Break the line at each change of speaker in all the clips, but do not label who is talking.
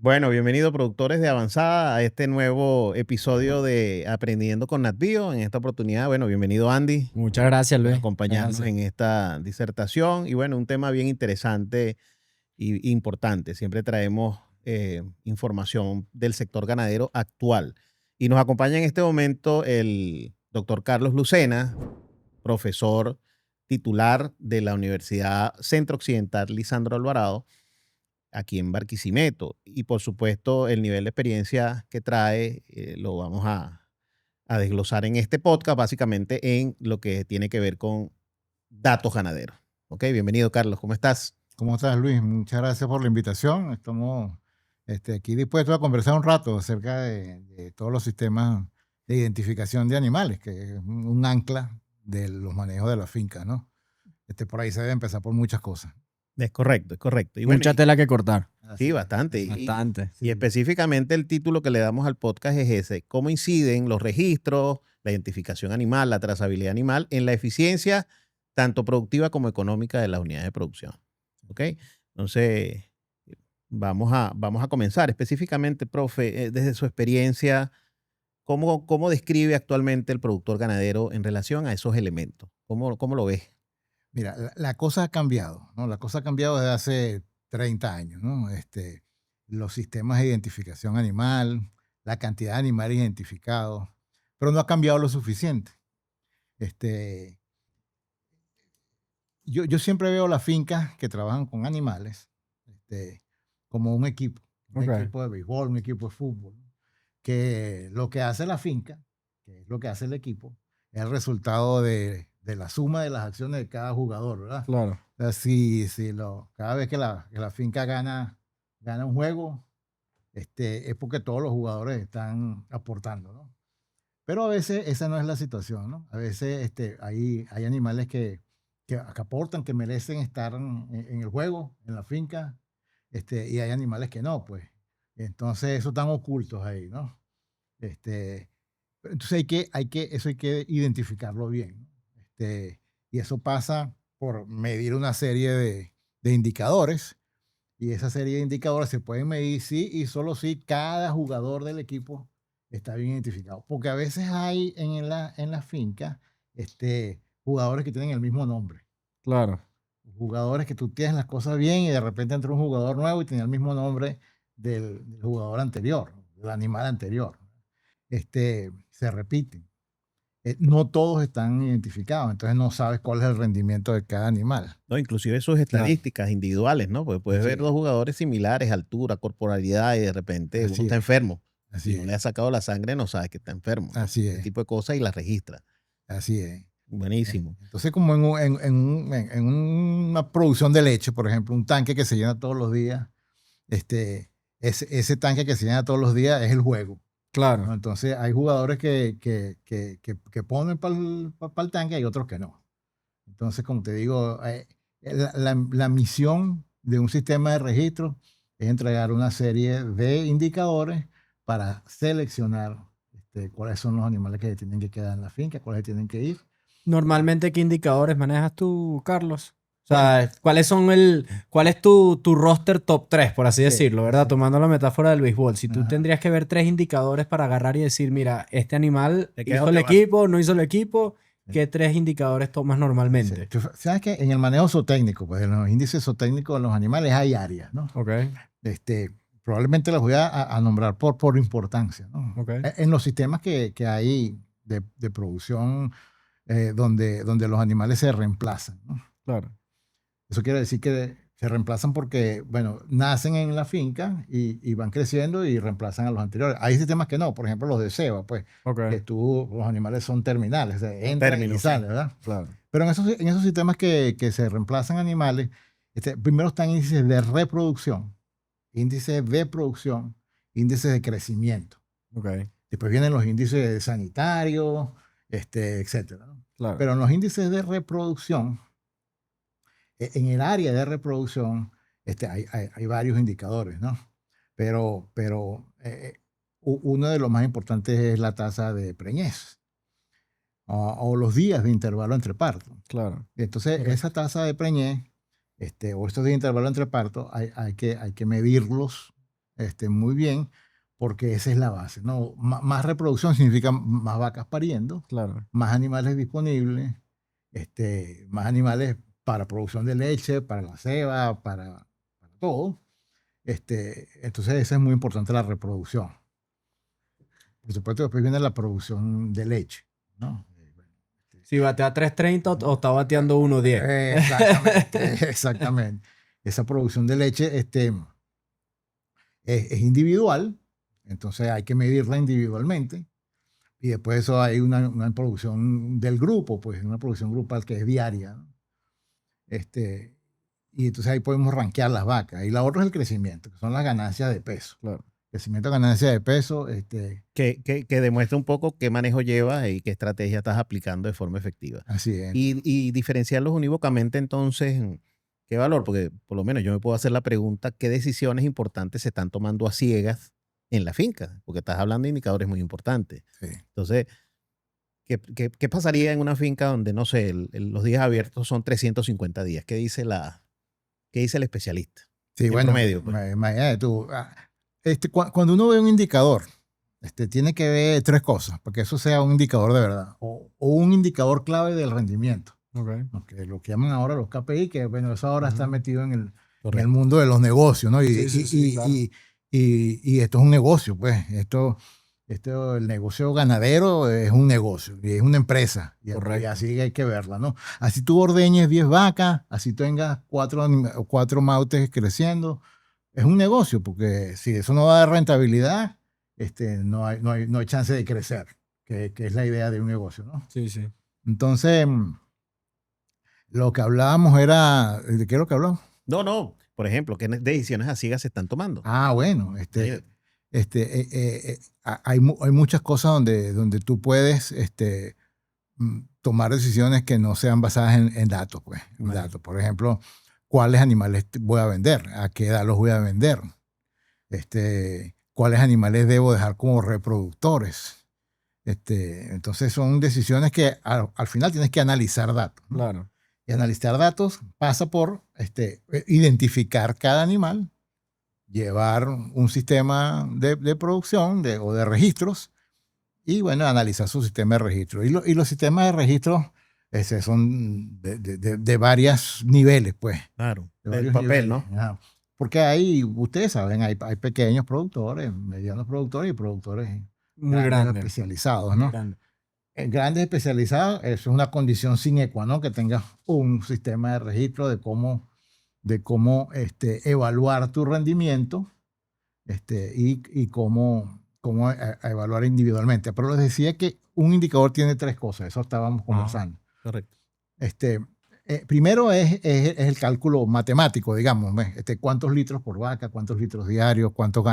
Bueno, bienvenido productores de Avanzada a este nuevo episodio de Aprendiendo con NatBio. En esta oportunidad, bueno, bienvenido Andy
Muchas gracias,
por
Luis.
acompañarnos
Gracias.
en esta disertación. Y bueno, un tema bien interesante y importante. Siempre traemos información del sector ganadero actual. Y nos acompaña en este momento el doctor Carlos Lucena, profesor titular de la Universidad Centro Occidental Lisandro Alvarado aquí en Barquisimeto. Y por supuesto, el nivel de experiencia que trae lo vamos a desglosar en este podcast, básicamente en lo que tiene que ver con datos ganaderos. Ok, bienvenido Carlos, ¿cómo estás?
¿Cómo estás, Luis? Muchas gracias por la invitación. Estamos aquí dispuestos a conversar un rato acerca de todos los sistemas de identificación de animales, que es un ancla de los manejos de la finca, ¿no? Por ahí se debe empezar por muchas cosas.
Es correcto, es correcto. Y
Mucha tela que cortar.
Sí, bastante.
Bastante.
Y específicamente el título que le damos al podcast es ese: ¿cómo inciden los registros, la identificación animal, la trazabilidad animal en la eficiencia tanto productiva como económica de las unidades de producción? ¿Ok? Entonces, vamos a comenzar específicamente, profe, desde su experiencia, ¿cómo describe actualmente el productor ganadero en relación a esos elementos? ¿Cómo lo ves?
Mira, la cosa ha cambiado, ¿no? La cosa ha cambiado desde hace 30 años, ¿no? Los sistemas de identificación animal, la cantidad de animales identificados, pero no ha cambiado lo suficiente. Este, yo siempre veo las fincas que trabajan con animales como un equipo de béisbol, un equipo de fútbol, ¿no? Que lo que hace la finca, que es lo que hace el equipo, es el resultado de la suma de las acciones de cada jugador, ¿verdad?
Claro.
O sea, cada vez que la finca gana un juego, es porque todos los jugadores están aportando, ¿no? Pero a veces esa no es la situación, ¿no? A veces hay animales que aportan, que merecen estar en el juego, en la finca, y hay animales que no, pues. Entonces, esos están ocultos ahí, ¿no? Este, entonces, eso hay que identificarlo bien, ¿no? Y eso pasa por medir una serie de indicadores, y esa serie de indicadores se pueden medir sí y solo si cada jugador del equipo está bien identificado. Porque a veces hay en la finca jugadores que tienen el mismo nombre.
Claro.
Jugadores que tú tienes las cosas bien y de repente entra un jugador nuevo y tiene el mismo nombre del jugador anterior, del animal anterior. Se repiten. No todos están identificados, entonces no sabes cuál es el rendimiento de cada animal.
No, inclusive sus estadísticas individuales, ¿no? Porque puedes
Así
ver
es.
dos jugadores similares, altura, corporalidad, y de repente uno
Así
está
es.
enfermo.
Así
Si no
es.
le ha sacado la sangre, no sabes que está enfermo, ¿no?
Así
Ese
es.
tipo de cosas y las registra.
Así es.
Buenísimo.
Entonces, como en una producción de leche, por ejemplo, un tanque que se llena todos los días, ese tanque que se llena todos los días es el juego, ¿no?
Claro.
Entonces, hay jugadores que ponen para el tanque, hay otros que no. Entonces, como te digo, la misión de un sistema de registro es entregar una serie de indicadores para seleccionar cuáles son los animales que tienen que quedar en la finca, cuáles tienen que ir.
Normalmente, ¿qué indicadores manejas tú, Carlos? O
Bueno,
sea, ¿cuál es tu roster top 3, por así decirlo, ¿verdad?
sí.
Tomando la metáfora del béisbol. Si tú
Ajá.
tendrías que ver 3 indicadores para agarrar y decir, mira, este animal
¿De qué
hizo
dónde
el
vas?
equipo, no hizo el equipo, ¿qué 3 indicadores tomas normalmente?
Sí. Tú sabes que en el manejo zootécnico, pues en los índices zootécnicos de los animales hay áreas, ¿no?
Ok.
Probablemente las voy a nombrar por importancia, ¿no?
Ok.
En los sistemas que hay de producción donde los animales se reemplazan, ¿no?
Claro.
Eso quiere decir que se reemplazan porque, bueno, nacen en la finca y van creciendo y reemplazan a los anteriores. Hay sistemas que no, por ejemplo los de ceba, pues,
Ok.
que los animales son terminales, o sea, entran y
Términos,
salen,
sí.
¿verdad?
Claro.
Pero en esos sistemas que se reemplazan animales, primero están índices de reproducción, índices de producción, índices de crecimiento.
Ok.
Después vienen los índices sanitarios, etcétera, ¿no?
Claro.
Pero en los índices de reproducción, en el área de reproducción, hay varios indicadores, ¿no? Pero uno de los más importantes es la tasa de preñez o los días de intervalo entre partos.
Claro.
Entonces,
Correcto.
esa tasa de preñez o estos días de intervalo entre partos hay que medirlos muy bien, porque esa es la base, ¿no? Más reproducción significa más vacas pariendo,
Claro.
más animales disponibles, más animales para producción de leche, para la ceba, para todo. Entonces, esa es muy importante, la reproducción. Por supuesto, después viene la producción de leche, ¿no?
Si batea 330 o está bateando 110.
Exactamente, exactamente. Esa producción de leche es individual, entonces hay que medirla individualmente. Y después eso hay una producción del grupo, pues una producción grupal que es diaria, ¿no? Y entonces ahí podemos rankear las vacas. Y la otra es el crecimiento, que son las ganancias de peso.
Claro.
Crecimiento, ganancias de peso.
Que demuestra un poco qué manejo llevas y qué estrategia estás aplicando de forma efectiva.
Así es.
Y diferenciarlos unívocamente, entonces, ¿qué valor? Porque por lo menos yo me puedo hacer la pregunta, ¿qué decisiones importantes se están tomando a ciegas en la finca? Porque estás hablando de indicadores muy importantes.
Sí.
Entonces, ¿qué pasaría en una finca donde, no sé, los días abiertos son 350 días? ¿Qué dice el especialista?
Sí,
En
bueno,
promedio, pues.
imagínate tú. Cuando uno ve un indicador, tiene que ver tres cosas, para que eso sea un indicador de verdad, o un indicador clave del rendimiento.
Okay.
Lo que llaman ahora los KPI, que bueno, eso ahora está metido en el
Correcto.
mundo de los negocios, ¿no?
Sí, claro.
Y esto es un negocio, pues. El negocio ganadero es un negocio y es una empresa. Y
Correcto.
así hay que verla, ¿no? Así tú ordeñes 10 vacas, así tengas cuatro mautes creciendo. Es un negocio, porque si eso no da rentabilidad, no hay chance de crecer, que es la idea de un negocio, ¿no?
Sí, sí.
Entonces, lo que hablábamos era, ¿de qué es lo que hablamos?
No. Por ejemplo, ¿qué decisiones a ciegas se están tomando?
Ah, bueno,
Imagínate.
hay muchas cosas donde tú puedes tomar decisiones que no sean basadas en datos, pues. En
Vale.
datos. Por ejemplo, ¿cuáles animales voy a vender? ¿A qué edad los voy a vender? ¿Cuáles animales debo dejar como reproductores? Entonces son decisiones que al final tienes que analizar datos, ¿no?
Claro.
Y analizar datos pasa por identificar cada animal, llevar un sistema de producción o de registros y, bueno, analizar su sistema de registro. Y los sistemas de registro son de varios niveles, pues.
Claro.
De
El
varios
papel,
niveles.
¿no?
Ajá. Porque ustedes saben, hay pequeños productores, medianos productores y productores
Muy
grandes
grande.
especializados, ¿no?
Grande.
Grandes especializados, eso es una condición sine qua non, que tengas un sistema de registro de cómo evaluar tu rendimiento y cómo evaluar individualmente. Pero les decía que un indicador tiene tres cosas, eso estábamos conversando.
Correcto.
Primero es el cálculo matemático, digamos, ¿ves? ¿Cuántos litros por vaca, cuántos litros diarios, cuántos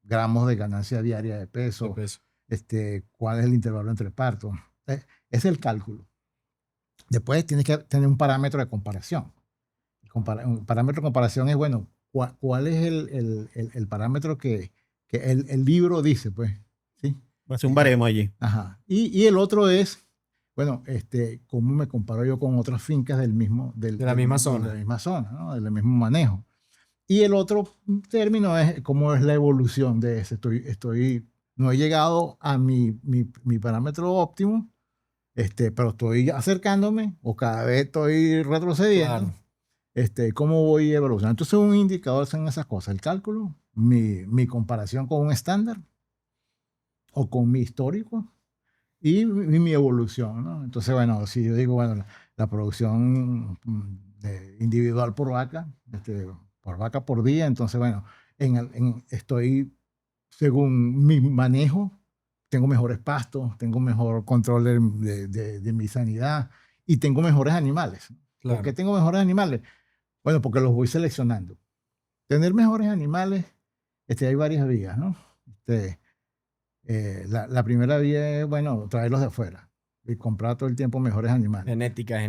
gramos de ganancia diaria de peso? ¿Cuál es el intervalo entre partos? Es el cálculo. Después tienes que tener un parámetro de comparación. Un parámetro de comparación es, bueno, ¿cuál es el parámetro que el libro dice? Pues, ¿sí?
Va a ser un baremo allí.
Ajá. Y el otro es, bueno, ¿cómo me comparo yo con otras fincas de la misma zona, ¿no? Del mismo manejo? Y el otro término es cómo es la evolución de ese. No he llegado a mi parámetro óptimo, pero estoy acercándome o cada vez estoy retrocediendo.
Claro.
¿Cómo voy evolucionando? Entonces, un indicador son esas cosas: el cálculo, mi comparación con un estándar o con mi histórico y mi evolución, ¿no? Entonces, bueno, si yo digo, bueno, la producción individual por vaca por día, entonces, bueno, estoy, según mi manejo, tengo mejores pastos, tengo mejor control de mi sanidad y tengo mejores animales.
Claro.
¿Por qué tengo mejores animales? Bueno, porque los voy seleccionando. Tener mejores animales, hay varias vías, ¿no? La primera vía es, bueno, traerlos de afuera y comprar todo el tiempo mejores animales.
Genética.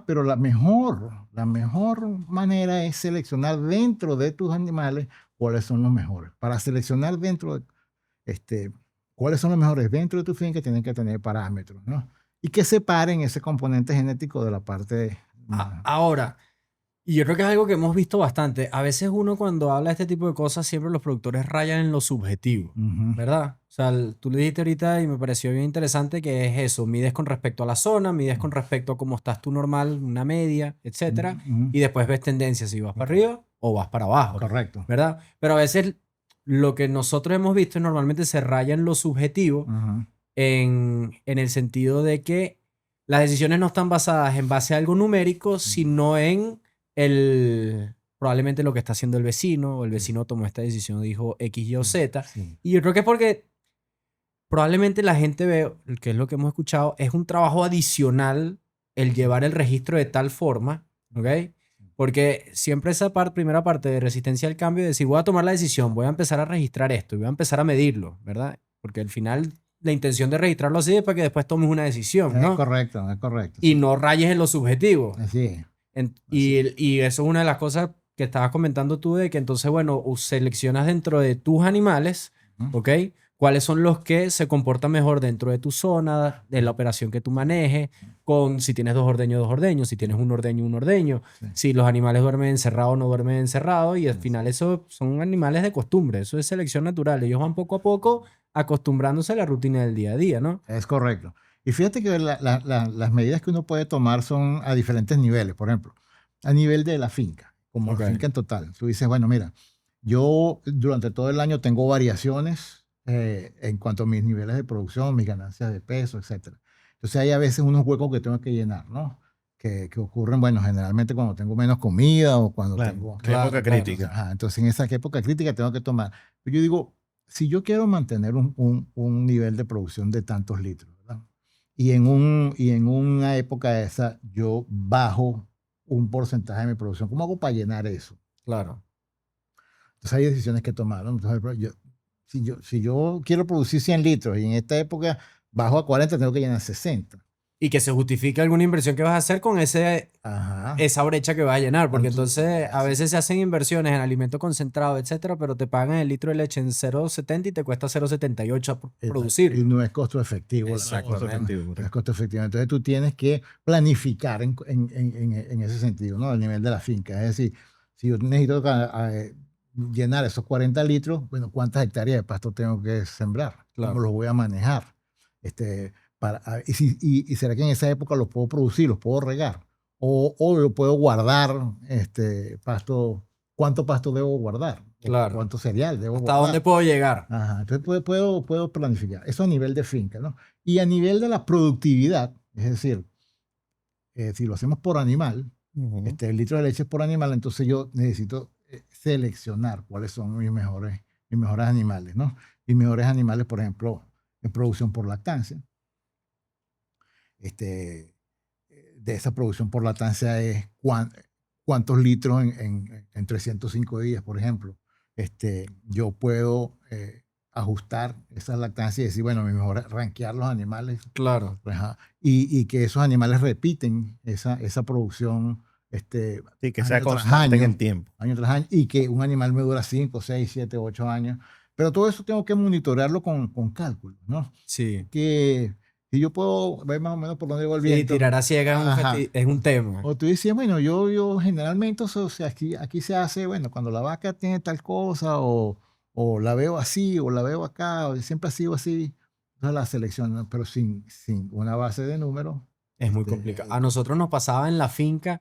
Pero la mejor manera es seleccionar dentro de tus animales cuáles son los mejores. Para seleccionar cuáles son los mejores dentro de tu finca, tienen que tener parámetros, ¿no? Y que separen ese componente genético de la parte
Ahora, Y yo creo que es algo que hemos visto bastante. A veces uno cuando habla de este tipo de cosas, siempre los productores rayan en lo subjetivo,
Ujú.
¿verdad? O sea, tú le dijiste ahorita y me pareció bien interesante que es eso, mides con respecto a la zona, mides con respecto a cómo estás tú normal, una media, etcétera,
Ujú.
y después ves tendencias si vas para arriba o vas para abajo,
Correcto.
¿verdad? Pero a veces lo que nosotros hemos visto normalmente se raya en lo subjetivo
Ujú.
en el sentido de que las decisiones no están basadas en base a algo numérico, sino en probablemente lo que está haciendo el vecino, o el vecino tomó esta decisión, dijo X, Y o Z.
Sí.
Y yo creo que es porque probablemente la gente ve, que es lo que hemos escuchado, es un trabajo adicional el llevar el registro de tal forma, ¿ok? Porque siempre esa primera parte de resistencia al cambio, de decir, voy a tomar la decisión, voy a empezar a registrar esto y voy a empezar a medirlo, ¿verdad? Porque al final la intención de registrarlo así es para que después tomes una decisión,
Es
¿no?
correcto, es correcto.
Y
Sí.
no rayes en lo subjetivo.
Así es.
Y eso es una de las cosas que estabas comentando tú, de que entonces, bueno, seleccionas dentro de tus animales,
Ujú.
¿ok? Cuáles son los que se comportan mejor dentro de tu zona, de la operación que tú manejes, con si tienes dos ordeños, si tienes un ordeño,
Sí.
si los animales duermen encerrados o no duermen encerrados, y al final eso son animales de costumbre, eso es selección natural. Ellos van poco a poco acostumbrándose a la rutina del día a día, ¿no?
Es correcto. Y fíjate que las medidas que uno puede tomar son a diferentes niveles. Por ejemplo, a nivel de la finca, como
Ok.
la finca en total. Tú dices, bueno, mira, yo durante todo el año tengo variaciones en cuanto a mis niveles de producción, mis ganancias de peso, etcétera. Entonces hay a veces unos huecos que tengo que llenar, ¿no? Que ocurren, bueno, generalmente cuando tengo menos comida o cuando
Claro,
tengo...
qué época crítica.
Ajá, entonces en esa época crítica tengo que tomar. Yo digo, si yo quiero mantener un nivel de producción de tantos litros, ¿verdad? Y en una época esa yo bajo un porcentaje de mi producción, ¿cómo hago para llenar eso?
Claro.
Entonces hay decisiones que tomar, ¿no? Entonces, si yo quiero producir 100 litros y en esta época bajo a 40, tengo que llenar 60.
Y que se justifique alguna inversión que vas a hacer con
Ajá.
esa brecha que vas a llenar, porque
Entonces,
entonces a
sí.
veces se hacen inversiones en alimento concentrado, etcétera, pero te pagan el litro de leche en 0,70 y te cuesta 0,78
Y
producirlo.
no es costo efectivo.
Exactamente.
No es costo efectivo. Entonces tú tienes que planificar en ese sentido, ¿no? Al nivel de la finca. Es decir, si yo necesito llenar esos 40 litros, bueno, ¿cuántas hectáreas de pasto tengo que sembrar? ¿Cómo
Claro.
los voy a manejar? Y será que en esa época los puedo producir, los puedo regar? O lo puedo guardar, pasto, ¿cuánto pasto debo guardar?
Claro.
¿Cuánto cereal debo
¿Hasta
guardar?
dónde puedo llegar?
Ajá, entonces puedo planificar. Eso a nivel de finca, ¿no? Y a nivel de la productividad, es decir, si lo hacemos por animal,
Ujú.
el litro de leche es por animal, entonces yo necesito seleccionar cuáles son mis mejores animales, ¿no? Mis mejores animales, por ejemplo, en producción por lactancia. De esa producción por lactancia es cuántos litros en 305 días, por ejemplo. Yo puedo ajustar esa lactancia y decir, bueno, mi mejor es rankear los animales.
Claro.
Ajá, y que esos animales repiten esa producción
Sí, que sea
año tras
constante en
año,
el tiempo.
año tras año, y que un animal me dura 5, 6, 7, 8 años. Pero todo eso tengo que monitorearlo con cálculos, ¿no?
Sí.
Que si yo puedo ver más o menos por dónde va el
Sí,
viento.
tirar a ciegas
Ajá.
es un tema.
O tú decías, bueno, yo generalmente, o sea, aquí se hace, bueno, cuando la vaca tiene tal cosa, o la veo así, o la veo acá, o siempre ha sido así. Entonces la selección, ¿no? Pero sin una base de números.
Es muy complicado. A nosotros nos pasaba en la finca,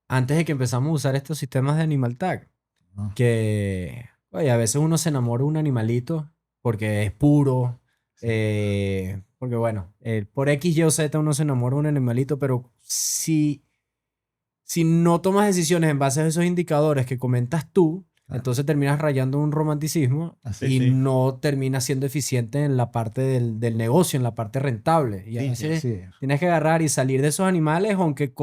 antes de que empezamos a usar estos sistemas de Animal Tag,
¿no?
que oye, a veces uno se enamora de un animalito porque es puro,
Sí.
porque bueno, por X, Y o Z uno se enamora de un animalito, pero si no tomas decisiones en base a esos indicadores que comentas tú,
Claro.
entonces terminas rayando un romanticismo
Así
y
sí.
no terminas siendo eficiente en la parte del negocio, en la parte rentable. Y a
Sí,
veces
Sí.
tienes que agarrar y salir de esos animales, aunque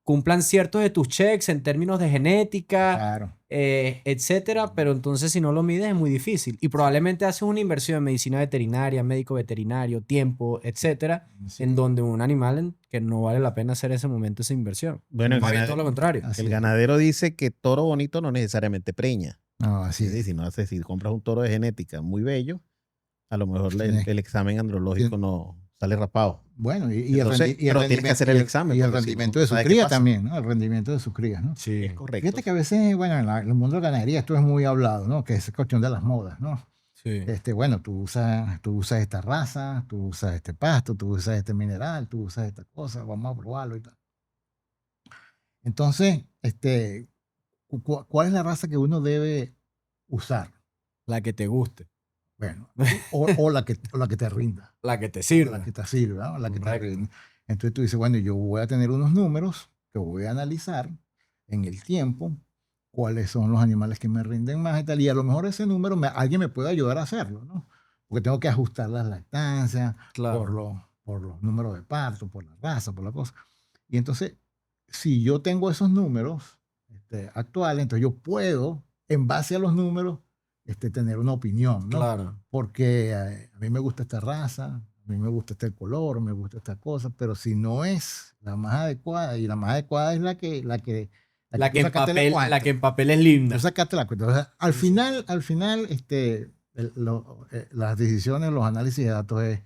cumplan ciertos de tus checks en términos de genética,
Claro.
etcétera, pero entonces si no lo mides es muy difícil. Y probablemente haces una inversión en medicina veterinaria, médico veterinario, tiempo, etcétera,
Sí.
en donde un animal que no vale la pena hacer ese momento esa inversión.
Bueno,
Más bien todo lo contrario.
Así
el
es.
ganadero dice que toro bonito no necesariamente preña.
No, así
Es decir,
es.
si no hace, si compras un toro de genética muy bello, a lo mejor
Tienes-
el examen andrológico no sale raspado.
Bueno, y
Entonces, pero tienes que hacer el examen.
Y el
porque si
rendimiento
no,
de su
¿sabes qué
cría
pasa?
también, ¿no? El rendimiento de sus crías, ¿no?
Sí.
Es correcto.
Fíjate que a veces, bueno, en el mundo de la ganadería esto es muy hablado, ¿no? Que es cuestión de las modas, ¿no?
Sí.
Bueno, tú usas esta raza, tú usas este pasto, tú usas este mineral, tú usas esta cosa, vamos a probarlo y tal. Entonces, ¿cuál es la raza que uno debe usar?
La que te guste.
Bueno, o la que te rinda.
La que te
La
sirva.
que te sirva, ¿no? La que te
Correcto.
rinde. Entonces tú dices, bueno, yo voy a tener unos números que voy a analizar en el tiempo, cuáles son los animales que me rinden más y tal, y a lo mejor ese número alguien me puede ayudar a hacerlo, ¿no? Porque tengo que ajustar las lactancias
Claro.
por los números de parto, por la raza, por la cosa. Y entonces, si yo tengo esos números actuales, entonces yo puedo, en base a los números, tener una opinión, ¿no?
Claro.
Porque a mí me gusta esta raza, a mí me gusta este color, me gusta esta cosa, pero si no es la más adecuada, y la más adecuada es la que tú sacaste la cuenta.
La que en papel es linda.
Tú sacaste la cuenta. O sea, al final, las decisiones, los análisis de datos es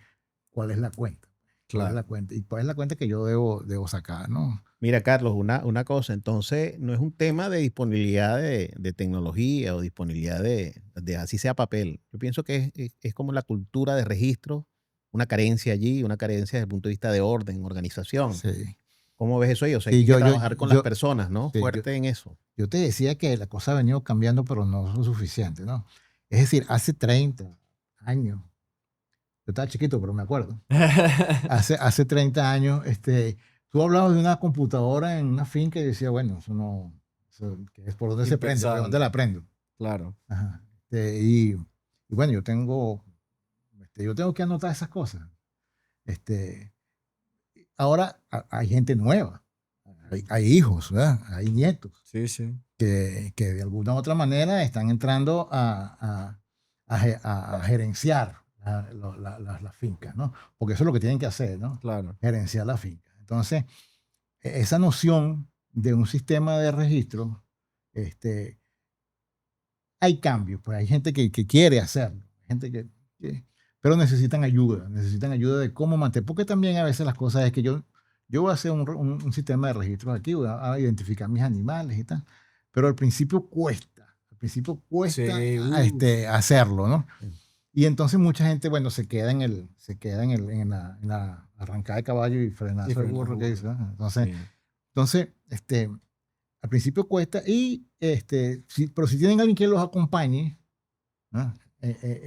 cuál es la cuenta. ¿Cuál es la cuenta? Y cuál es la cuenta que yo debo sacar, ¿no?
Mira, Carlos, una cosa, entonces no es un tema de disponibilidad de tecnología o disponibilidad de así sea papel. Yo pienso que es como la cultura de registro, una carencia allí, una carencia desde el punto de vista de orden, organización.
Sí.
¿Cómo ves eso ahí? O sea,
Sí,
hay que trabajar con las personas, ¿no?
sí,
Fuerte en eso.
Yo te decía que la cosa ha venido cambiando, pero no lo suficiente, ¿no? Es decir, hace 30 años, yo estaba chiquito, pero me acuerdo. Hace 30 años, tú hablabas de una computadora en una finca y decía, bueno, eso no, que es por dónde se prende, por dónde la aprendo.
Claro.
Ajá. Y bueno, yo tengo que anotar esas cosas. Ahora hay gente nueva, hay hijos, ¿verdad? Hay nietos
Sí, sí.
que de alguna u otra manera están entrando a gerenciar las fincas, ¿no? Porque eso es lo que tienen que hacer, ¿no?
Claro.
Gerenciar la finca. Entonces, esa noción de un sistema de registro, hay cambios, pues hay gente que quiere hacerlo, gente pero necesitan ayuda de cómo mantener, porque también a veces las cosas es que yo voy a hacer un sistema de registros aquí, voy a identificar mis animales y tal, pero al principio cuesta
Sí,
hacerlo, ¿no? Y entonces mucha gente, bueno, se queda en la arrancada de caballo y frenazo de burro que dice, ¿no? Entonces, al principio cuesta, pero si tienen alguien que los acompañe, ¿no?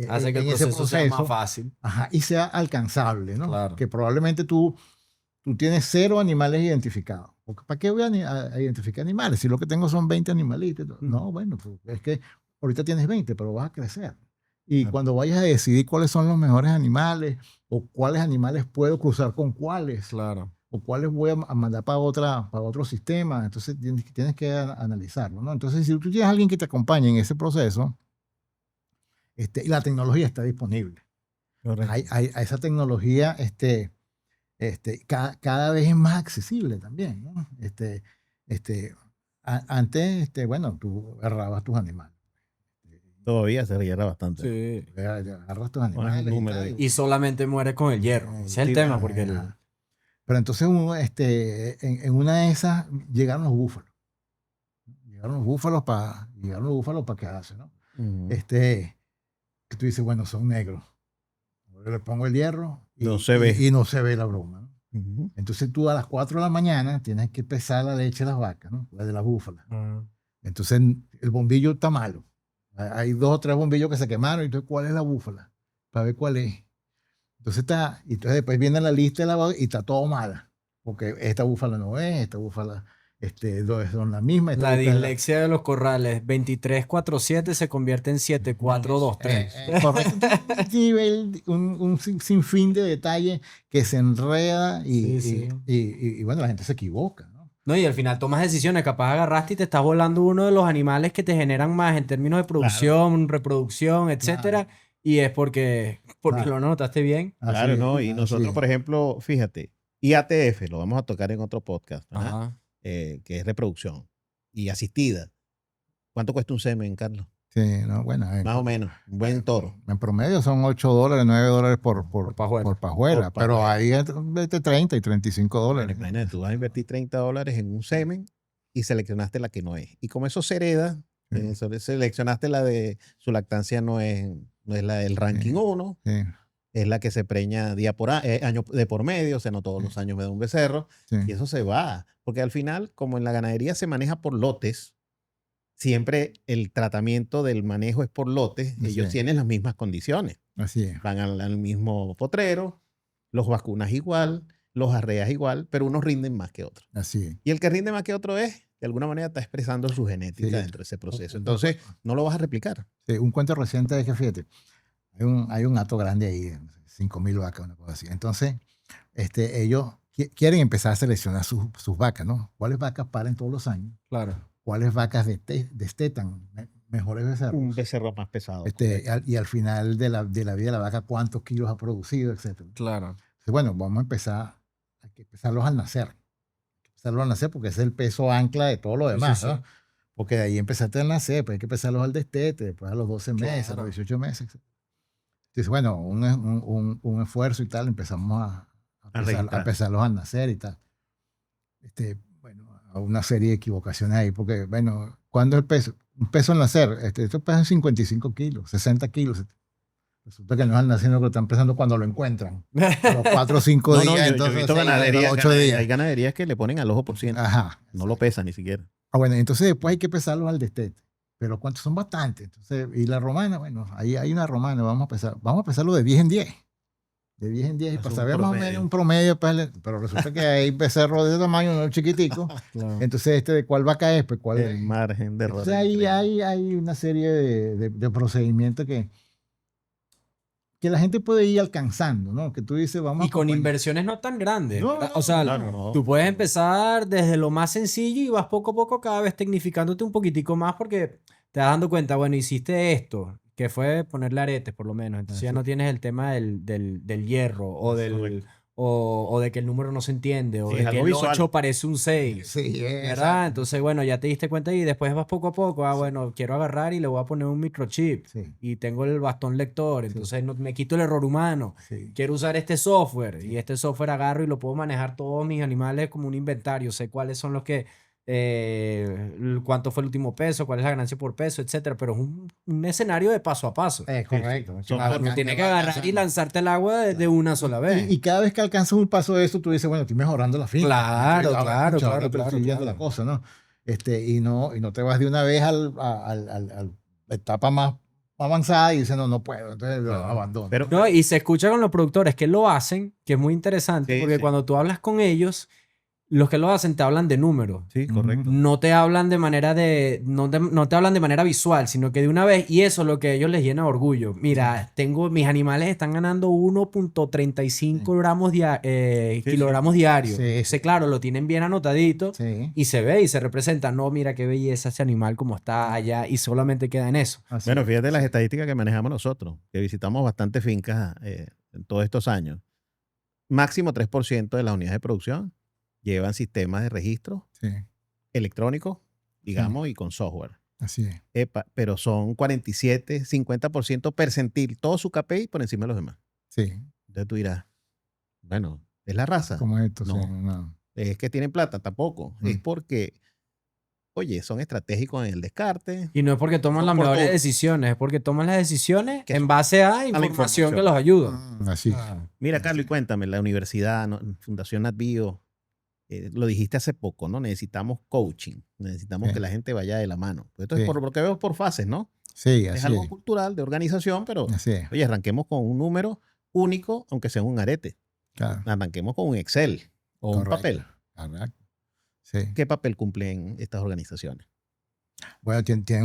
Hace que el
en ese
proceso sea más fácil.
Ajá, y sea alcanzable, ¿no?
Claro.
Que probablemente tú tienes 0 animales identificados. ¿Para qué voy a identificar animales? Si lo que tengo son 20 animalitos. No, bueno, pues es que ahorita tienes 20, pero vas a crecer. Y cuando vayas a decidir cuáles son los mejores animales o cuáles animales puedo cruzar con cuáles,
Claro.
o cuáles voy a mandar para otro sistema, entonces tienes que analizarlo, ¿no? Entonces, si tú tienes a alguien que te acompañe en ese proceso, y la tecnología está disponible. Esa tecnología cada vez es más accesible también, ¿no? Antes, bueno, tú agarrabas tus animales.
Todavía se rellena bastante.
Sí.
Agarras tus animales.
Y solamente muere con el hierro. Ese es el tema, porque
pero entonces en una de esas llegaron los búfalos. Llegaron los búfalos para quedarse, ¿no? Que tú dices, bueno, son negros. Yo le pongo el hierro y
no se ve.
Y no se ve la broma, ¿no? Entonces tú a las 4 de la mañana tienes que pesar la leche de las vacas, ¿no? La de las búfalas. Entonces el bombillo está malo. Hay 2 o 3 bombillos que se quemaron. Y entonces, ¿cuál es la búfala? Para ver cuál es. Entonces después viene la lista de la vaca y está todo mala. Porque esta búfala no es, esta búfala son las mismas.
La dislexia de los corrales, 2347 se convierte en 7423.
Correcto. Un sinfín de detalles que se enreda y bueno, la gente se equivoca, ¿no?
No, y al final tomas decisiones, capaz agarraste y te estás volando uno de los animales que te generan más en términos de producción, reproducción, etcétera, y es porque lo notaste bien.
Claro, ¿no? Y nosotros, por ejemplo, fíjate, IATF, lo vamos a tocar en otro podcast, ¿verdad? Que es reproducción y asistida. ¿Cuánto cuesta un semen, Carlos?
Sí, no, bueno,
Más o menos. Un buen toro.
en promedio son $8, $9 por
pajuela.
pajuela,
Por
pero
pajuela.
ahí es de 30 y $35.
Bueno, imagínate, tú vas a invertir $30 en un semen y seleccionaste la que no es. Y como eso se hereda,
Sí.
seleccionaste la de su lactancia no es la del ranking
Sí.
1,
Sí,
es la que se preña día por año de por medio, o sea, no todos los años me da un becerro.
sí,
Y eso se va, porque al final, como en la ganadería se maneja por lotes, siempre el tratamiento del manejo es por lotes,
Así
ellos
es.
tienen las mismas condiciones.
así es.
Van al mismo potrero, los vacunas igual, los arreas igual, pero unos rinden más que otros.
Así es.
Y el que rinde más que otro es, de alguna manera, está expresando su genética
Sí.
dentro de ese proceso. Entonces, no lo vas a replicar.
Sí, un cuento reciente es que, fíjate, hay un hato grande ahí, 5.000 vacas, una cosa así. Entonces, ellos quieren empezar a seleccionar sus vacas, ¿no? ¿Cuáles vacas paren todos los años?
Claro.
¿Cuáles vacas destetan mejores becerros?
Un becerro más pesado.
Y al final de la vida de la vaca, ¿cuántos kilos ha producido, etcétera?
Claro.
Entonces, bueno, vamos a empezar, hay que empezarlos al nacer. Hay que empezarlos al nacer porque ese es el peso ancla de todo lo demás,
sí.
¿no? Porque de ahí empezaste al nacer, pues hay que empezarlos al destete, después a los 12 meses, a
Claro.
los 18 meses, etc. Entonces, bueno, un esfuerzo y tal, empezamos a
registrar.
empezarlos al nacer y tal. Bueno, a una serie de equivocaciones ahí, porque, bueno, ¿cuándo es el peso? Un peso al nacer, esto pesa 55 kilos, 60 kilos. Resulta que no es al nacer, sino que lo están pesando cuando lo encuentran. A los 4 o 5
No,
días,
yo he
entonces
visto
8 días.
hay ganaderías que le ponen al ojo por ciento.
Ajá.
No lo pesan ni siquiera.
Bueno, entonces después hay que pesarlos al destete. Pero ¿cuántos son? Bastantes. Entonces, y la romana, bueno, ahí hay una romana, vamos a pesarlo de 10 en 10. De 10 en 10 y
Es
para
un
saber más o menos
promedio.
un promedio, pues, pero resulta que hay becerros de tamaño, no chiquitico.
Claro.
Entonces, ¿de cuál vaca es? Pues, ¿cuál
El
es?
margen de error.
Entonces, ahí hay una serie de procedimientos que la gente puede ir alcanzando, ¿no? Que tú dices, vamos
Y con
acompañar.
inversiones no tan grandes.
No,
¿verdad?
no,
O sea,
claro, no.
tú puedes empezar desde lo más sencillo y vas poco a poco cada vez tecnificándote un poquitico más porque te vas dando cuenta, bueno, hiciste esto, que fue ponerle aretes por lo menos. Entonces ya
Así.
no tienes el tema del hierro o, o de que el número no se entiende o
Sí,
de
es
que
algo
el
visual.
8 parece un 6.
Sí,
¿Verdad?
exacto.
Entonces, bueno, ya te diste cuenta y después vas poco a poco.
Sí.
Bueno, quiero agarrar y le voy a poner un microchip.
Sí.
Y tengo el bastón lector. Entonces no, me quito el error humano.
Sí.
Quiero usar este software. Y este software agarro y lo puedo manejar todos mis animales como un inventario. Sé cuáles son los que... cuánto fue el último peso, cuál es la ganancia por peso, etcétera. Pero es un escenario de paso a paso.
Correcto.
Son
No tienes que agarrar y lanzarte el agua de una sola vez.
Y cada vez que alcanzas un paso de eso, tú dices, bueno, estoy mejorando la finca.
Claro,
Ahora,
claro,
escucha, ahora
claro,
estoy
claro,
siguiendo
claro.
la cosa, ¿no? Y no te vas de una vez a la etapa más avanzada y dices, no puedo, entonces lo abandono.
Pero,
No, y se escucha con los productores que lo hacen, que es muy interesante,
Sí,
porque
sí.
cuando tú hablas con ellos, los que lo hacen te hablan de números.
sí, correcto.
No te hablan de manera no te hablan de manera visual, sino que de una vez, y eso es lo que a ellos les llena de orgullo. Mira, mis animales están ganando 1.35 gramos kilogramos diarios.
Sí, sí.
Ese, claro, lo tienen bien anotadito
Sí.
y se ve y se representa. No, mira qué belleza ese animal como está allá y solamente queda en eso.
Así
Bueno,
es.
fíjate las estadísticas que manejamos nosotros, que visitamos bastantes fincas en todos estos años. Máximo 3% de las unidades de producción llevan sistemas de registro
Sí,
electrónicos, digamos, y con software.
así es.
Pero son 47, 50% percentil, todo su KPI por encima de los demás.
Sí,
Entonces tú dirás, bueno, ¿es la raza?
como esto.
No.
Sí, no.
¿Es que tienen plata? Tampoco. Es porque, oye, son estratégicos en el descarte.
Y no es porque toman
Son
las
por
mejores
todo.
decisiones, es porque toman las decisiones
Que
en
son-
base a
la
información
información.
que los ayuda.
Así.
Ah.
Mira, Carlos, y cuéntame, la universidad, Fundación NatBio, lo dijiste hace poco, ¿no? Necesitamos coaching, necesitamos
Sí.
que la gente vaya de la mano. Pues esto es
Sí.
por lo que veo por fases, ¿no?
Sí,
Es
así
algo
es.
cultural, de organización, pero
Así es.
oye, arranquemos con un número único, aunque sea un arete.
Claro.
Arranquemos con un Excel o un
Correcto.
papel.
Correcto. Sí.
¿Qué papel cumplen estas organizaciones?
Bueno, tienen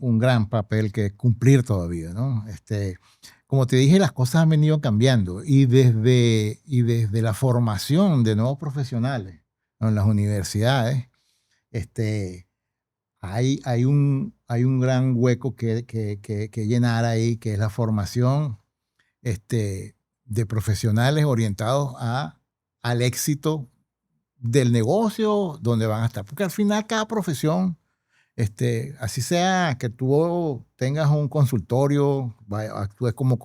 un gran papel que cumplir todavía, ¿no? Como te dije, las cosas han venido cambiando y desde la formación de nuevos profesionales, ¿no? En las universidades, hay un gran hueco que llenar ahí, que es la formación de profesionales orientados al éxito del negocio donde van a estar. Porque al final cada profesión Así sea que tú tengas un consultorio, actúes como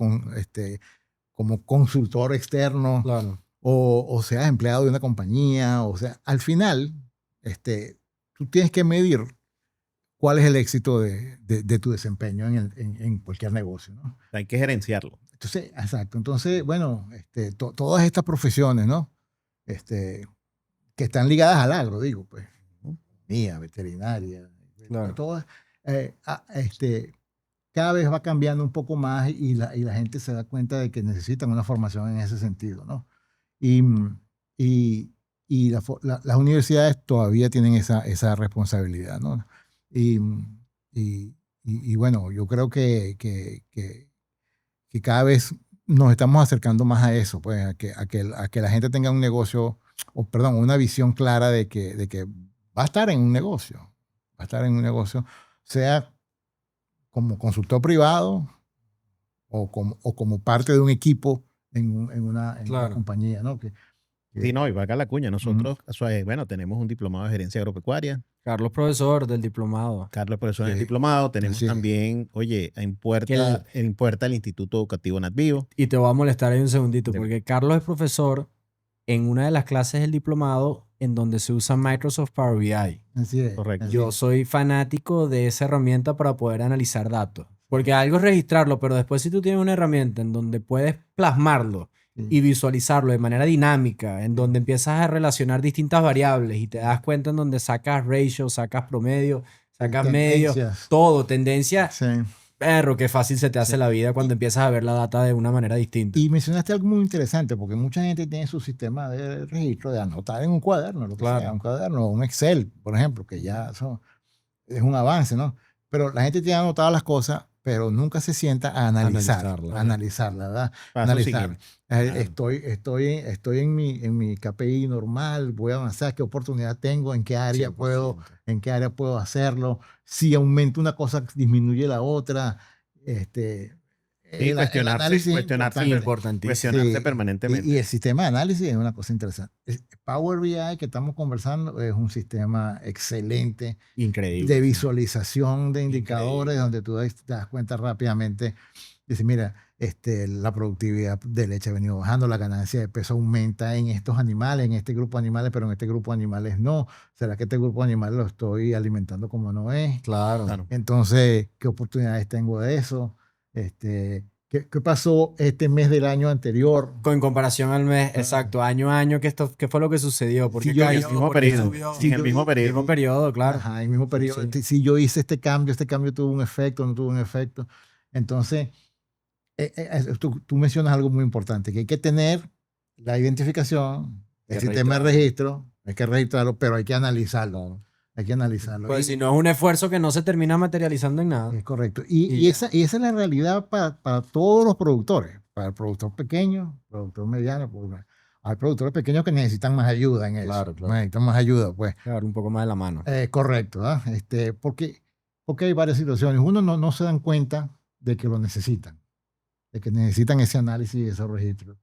consultor externo,
Claro.
o seas empleado de una compañía, o sea, al final, tú tienes que medir cuál es el éxito de tu desempeño en cualquier negocio, ¿no?
Hay que gerenciarlo.
Entonces, exacto. Entonces, bueno, todas estas profesiones, ¿no? Que están ligadas al agro, digo, pues, mía, veterinaria,
Claro.
todas, cada vez va cambiando un poco más y la gente se da cuenta de que necesitan una formación en ese sentido, ¿no? Y, y, las universidades todavía tienen esa responsabilidad, ¿no? Y, bueno, yo creo que cada vez nos estamos acercando más a eso, pues, a que la gente tenga un negocio, o perdón, una visión clara de que va a estar en un negocio, va a estar en un negocio, sea como consultor privado o como parte de un equipo en una
Claro.
compañía, ¿no?
Sí, no, y valga la cuña. Nosotros, bueno, tenemos un diplomado de gerencia agropecuaria.
Carlos, profesor del diplomado.
Carlos, profesor en el
Sí.
diplomado. Tenemos
Sí.
también, oye, en
Que
Puerta el Instituto Educativo Natvivo.
Y te voy a molestar ahí un segundito,
Dime.
porque Carlos es profesor en una de las clases del diplomado en donde se usa Microsoft Power BI.
Así es.
Correcto.
así
Yo
es.
soy fanático de esa herramienta para poder analizar datos. Porque algo es registrarlo, pero después si tú tienes una herramienta en donde puedes plasmarlo
Sí.
y visualizarlo de manera dinámica, en donde empiezas a relacionar distintas variables y te das cuenta en donde sacas ratio, sacas promedio, sacas medio,
Tendencias.
todo, tendencia,
Sí.
perro, qué fácil se te hace
Sí.
la vida cuando empiezas a ver la data de una manera distinta.
Y mencionaste algo muy interesante, porque mucha gente tiene su sistema de registro de anotar en un cuaderno, lo que
Claro.
sea, un cuaderno, un Excel, por ejemplo, que ya eso es un avance, ¿no? Pero la gente tiene anotadas las cosas, pero nunca se sienta a analizarla, ¿verdad?
Paso
Analizar.
siguiente. Claro.
Estoy en mi KPI normal, voy a avanzar, qué oportunidad tengo, en qué área
100%.
puedo hacerlo, si aumento una cosa, disminuye la otra.
Sí,
El análisis es
cuestionarse
Importantísimo.
Sí,
permanentemente.
y el sistema de análisis es una cosa interesante. Power BI que estamos conversando es un sistema excelente
Increíble.
de visualización de indicadores
Increíble.
donde tú te das cuenta rápidamente. Dice, mira, la productividad de leche ha venido bajando, la ganancia de peso aumenta en estos animales, en este grupo de animales, pero en este grupo de animales no. ¿Será que este grupo de animales lo estoy alimentando como no es?
Claro.
Claro.
Entonces, ¿qué oportunidades tengo de eso? ¿Qué pasó este mes del año anterior?
En comparación al mes, exacto, año a año, ¿qué fue lo que sucedió? ¿Por qué
Si yo-
cayó?
En el mismo
¿Por qué
periodo.
subió?
Sí, en el mismo periodo.
Mismo periodo, claro.
Ajá, en el mismo periodo.
Sí.
Si yo hice este cambio tuvo un efecto, no tuvo un efecto. Entonces, tú mencionas algo muy importante, que hay que tener la identificación, el
Que
sistema de
registrarlo.
registro, hay que registrarlo, pero hay que analizarlo. Hay que analizarlo.
Pues
Y-
si no es un esfuerzo que no se termina materializando en nada.
Es correcto.
Y
Y esa es la realidad para todos los productores, para el productor pequeño, productor mediano. Hay productores pequeños que necesitan más ayuda en eso.
Claro, claro.
Necesitan más ayuda, pues.
Dar un poco más de la mano.
Correcto, ¿ah? Porque hay varias situaciones. Uno, no se dan cuenta de que lo necesitan, de que necesitan ese análisis y esos registros.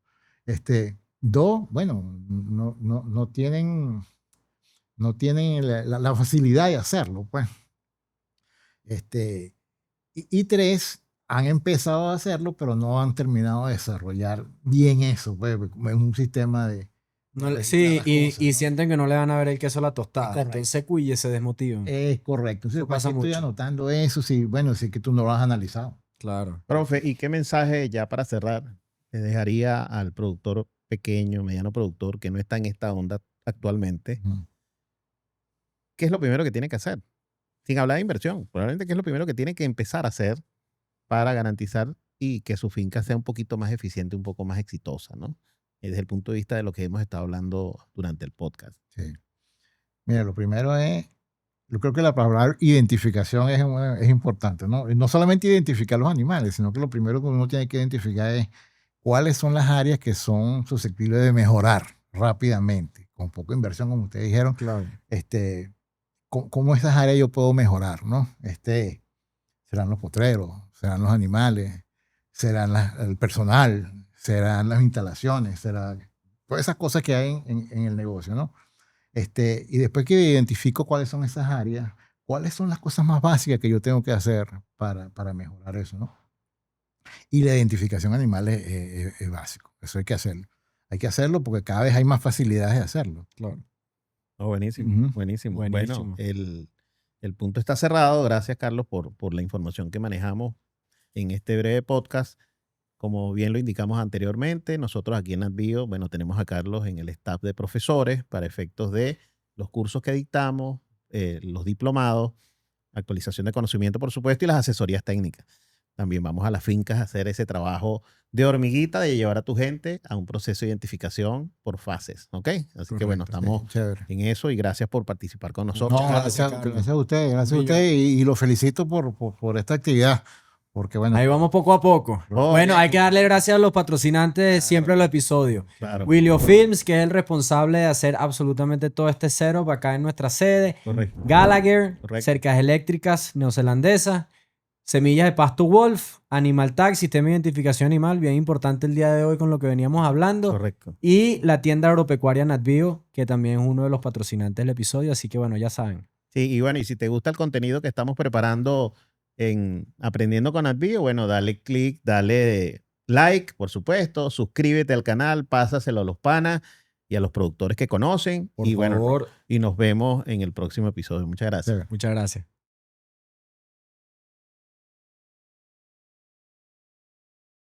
Dos, bueno, no tienen la facilidad de hacerlo, pues. Y tres, han empezado a hacerlo, pero no han terminado de desarrollar bien eso, pues, como es un sistema de registrar
Sí,
las
y
cosas, ¿no?
sienten que no le van a ver el queso a la tostada.
Correcto.
Entonces, cuye, se desmotivan.
Es correcto. Entonces,
Eso
¿para
pasa
qué estoy
mucho.
anotando eso? Si es que tú no lo has analizado.
Claro.
Profe, ¿y qué mensaje, ya para cerrar, le dejaría al productor pequeño, mediano productor que no está en esta onda actualmente?
Ujú.
¿Qué es lo primero que tiene que hacer? Sin hablar de inversión, probablemente qué es lo primero que tiene que empezar a hacer para garantizar y que su finca sea un poquito más eficiente, un poco más exitosa, ¿no? Desde el punto de vista de lo que hemos estado hablando durante el podcast.
Sí. Mira, lo primero es, yo creo que la palabra identificación es importante, ¿no? Y no solamente identificar los animales, sino que lo primero que uno tiene que identificar es cuáles son las áreas que son susceptibles de mejorar rápidamente, con poca inversión, como ustedes dijeron.
Claro.
¿Cómo esas áreas yo puedo mejorar, ¿no? Serán los potreros, serán los animales, serán el personal, serán las instalaciones, serán todas esas cosas que hay en el negocio, ¿no? Y después que identifico cuáles son esas áreas, ¿cuáles son las cosas más básicas que yo tengo que hacer para mejorar eso, ¿no? Y la identificación animal es básico. Eso hay que hacerlo. Hay que hacerlo porque cada vez hay más facilidades de hacerlo.
Claro.
Oh, buenísimo,
Ujú.
buenísimo.
Buenísimo.
Bueno, el punto está cerrado. Gracias, Carlos, por la información que manejamos en este breve podcast. Como bien lo indicamos anteriormente, nosotros aquí en NatBio, bueno, tenemos a Carlos en el staff de profesores para efectos de los cursos que dictamos, los diplomados, actualización de conocimiento, por supuesto, y las asesorías técnicas. También vamos a las fincas a hacer ese trabajo de hormiguita, de llevar a tu gente a un proceso de identificación por fases, ¿ok? Así que bueno,
Correcto,
estamos
Chévere.
en eso y gracias por participar con nosotros.
No,
Gracias,
gracias,
Carlos.
gracias a usted, gracias a
Millo.
usted y lo felicito por esta actividad, porque bueno,
Ahí vamos poco a poco.
Oh,
Bueno,
bien.
hay que darle gracias a los patrocinantes de siempre los episodios.
Claro,
Willio Films, que es el responsable de hacer absolutamente todo este setup acá en nuestra sede.
correcto.
Gallagher,
Correcto.
cercas eléctricas neozelandesas. Semillas de pasto Wolf, Animal Tag, sistema de identificación animal, bien importante el día de hoy con lo que veníamos hablando.
Correcto.
Y la tienda agropecuaria NatBio, que también es uno de los patrocinantes del episodio. Así que bueno, ya saben.
Sí, y bueno, y si te gusta el contenido que estamos preparando en Aprendiendo con NatBio, bueno, dale click, dale like, por supuesto, suscríbete al canal, pásaselo a los panas y a los productores que conocen.
Por
y bueno,
favor.
y nos vemos en el próximo episodio. Muchas gracias.
chévere.
Muchas gracias.